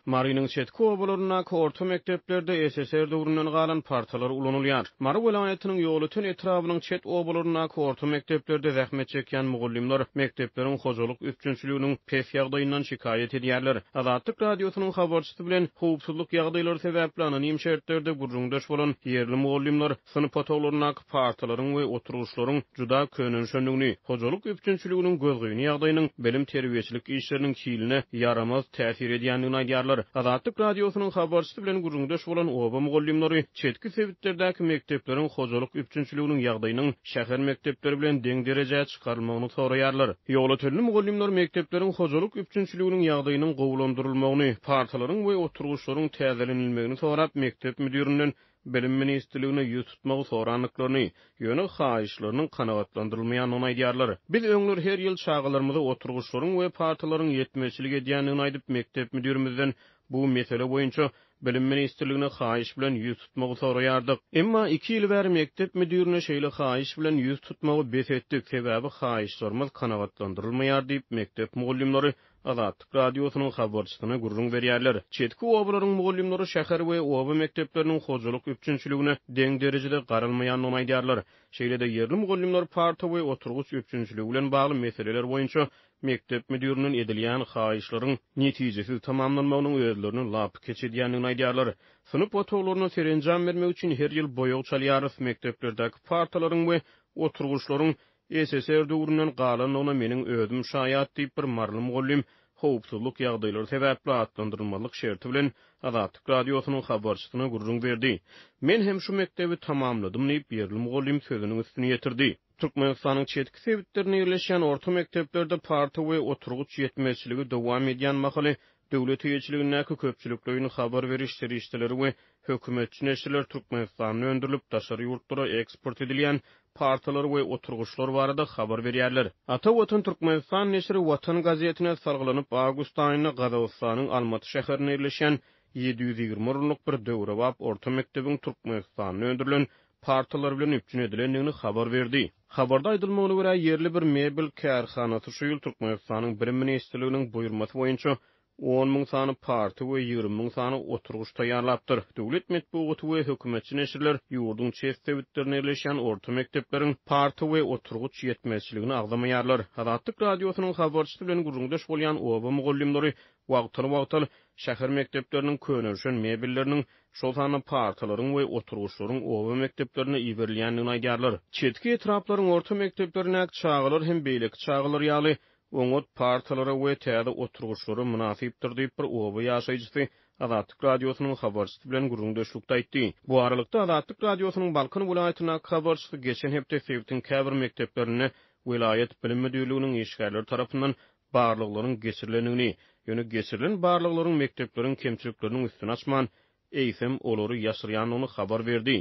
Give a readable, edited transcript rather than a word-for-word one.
Marynyň çetki obalaryna orta mekdeplerde SSR döwründen galan partalar ulanylýar. Mary welaýatynyň ýolutyn etrabynyň çet obalaryna orta mekdeplerde zähmet çekýän mugullimler mekdepleriň hojalyk üçünçiliginiň pes ýagdaýyndan şikaýet edýärler. Azatlyk radiosynyň habarçysy bilen howpsuzlyk ýagdaýlary sebäpli anonim şertlerde gurrundaş bolan ýerli mugullimler synyp otaglaryna partalaryň we oturuşlaryň juda könünşenligini, hojalyk üçünçiliginiň gözgüýni ýagdaýynyň bilim terbiýeçilik işleriniň kiline yaramaz täsir edýändigini aýdýarlar. Azatlyk radiosynyň habarçysy bilen gurrundaş bolan oba mugullimleri çetki sebitlerdäki mekdepleriň hojalyk üçünçiliginiň ýagdaýynyň şäher mektepleri bilen deň derejäde çykarylmagyny soraýarlar. Ýoglatylmy mugullimler mekdepleriň hojalyk üçünçiliginiň ýagdaýynyň gowulandyrylymagyny, partalaryň we oturuşlaryň täzelenilmegini sorap mektep müdirinden bilim ministrligine ýüz tutmagy soranlyklaryny, ýöne haýyşlarynyň kanagatlandyrylmaýanyny aýdýarlar. Biz öňler her ýyl çağalarymyzda oturuşlaryň we partalaryň ýetmeçilik edýändigini aýdyp mektep müdirimizden bu mesele boýunça bilim ministrligine haýyş bilen ýüz tutmagy soraýardyk. Emma 2 ýyl bäri mektep müdirine şeýle haýyş bilen ýüz tutmagy besetdik, sebäbi haýyşlarymyz kanagatlandyrylmaýar diýip mektep mugullimleri Azatlyk radiosynyň habarçysyna gurrun berýärler. Çetki obalaryň mugullimleri şäher we oba mektepleriniň hojalyk üçünçiligine deň derejede garalmaýanyny aýdýarlar. Şeýle-de ýerli mugullimler parta we oturguç üçünçiligi bilen bagly meseleler boýunça mektep müdiriniň edilýän haýyşlaryň netijesi tamamlanmagynyň özlerini lap keçirýändigini aýdýarlar. Synyp otaglaryna serenjam bermek üçin her ýyl boýog çalýarys mekteplerdäki partalaryň we oturguçlaryň SSR döwründen galanyna meniň özüm şaýat diýip bir marly mugullim howpsuzlyk ýagdaýlary sebäpli atlandyrylmalyk şerti bilen Azatlyk radiosynyň habarçysyna gurrun berdi. Men hem şu mektebi tamamladym diýip ýerli mugullim sözüniň üstüne ýetirdi. Türkmenistanyň çetki sebitlerine ýerleşen orta mekteplerde parta we oturguç ýetmeçiligi dowam edýän mahaly döwlet ýetmeçiligindäki köpçüliklerini habar beriş serişdeleri we hökümetçi neşirler Türkmenistanyň öndürilip daşary ýurtlara eksport edilýän partalar we oturguçlar barada habar berýärler. Ata Watan Türkmenistan neşri Watan gazetine sargylanyp awgust aýyna Gazawstanyň Almaty şäherine ýerleşen 720 orunlyk bir döwre bap orta mektebiň Türkmenistanyň öndürilen partalar bilen üpçün edilendigini habar berdi. Habarda aýdylmagyna görä ýerli bir mebel kärhanasy şu ýyl Türkmenistanyň bilim ministrliginiň buýrmasy boýunça 10.000 sany party we 20.000 sany oturguç taýýarlapdyr. Döwlet medeniýeti we hökümetçi neşirler ýurdun çet sebitlerine ýerleşen orta mektepleriň party we oturguç ýetmeçiligini agdamaýarlar. Azatlyk radiosynyň habarçysy bilen gurrundaş bolýan oba mugullimleri wagtly şäher mektepleriniň könüşen mebelleriniň şol sany partalaryň we oturguçlaryň oba mekteplerine iberilýändigini aýdýarlar. Çetki etraplaryň orta mekteplerine çağalar hem beýleki çağalar ýaly oňot partalara we täze oturguçlary münasipdir diýip bir oba ýaşaýjysy Azatlyk radiosynyň habarçysy bilen gurrundaşlykda aýtdy. Bu aralykda Azatlyk radiosynyň Balkan welaýatyna habarçysy geçen hepde Sewitin käbir mekteplerine welaýat bilim müdirliginiň işgärleri tarapyndan barlyklaryň geçirilendigini, ýöne geçirilen barlyklaryň mektepleriň kemçilikläriniň üstüne açman eýsem olary ýaşyrýanyny habar berdi.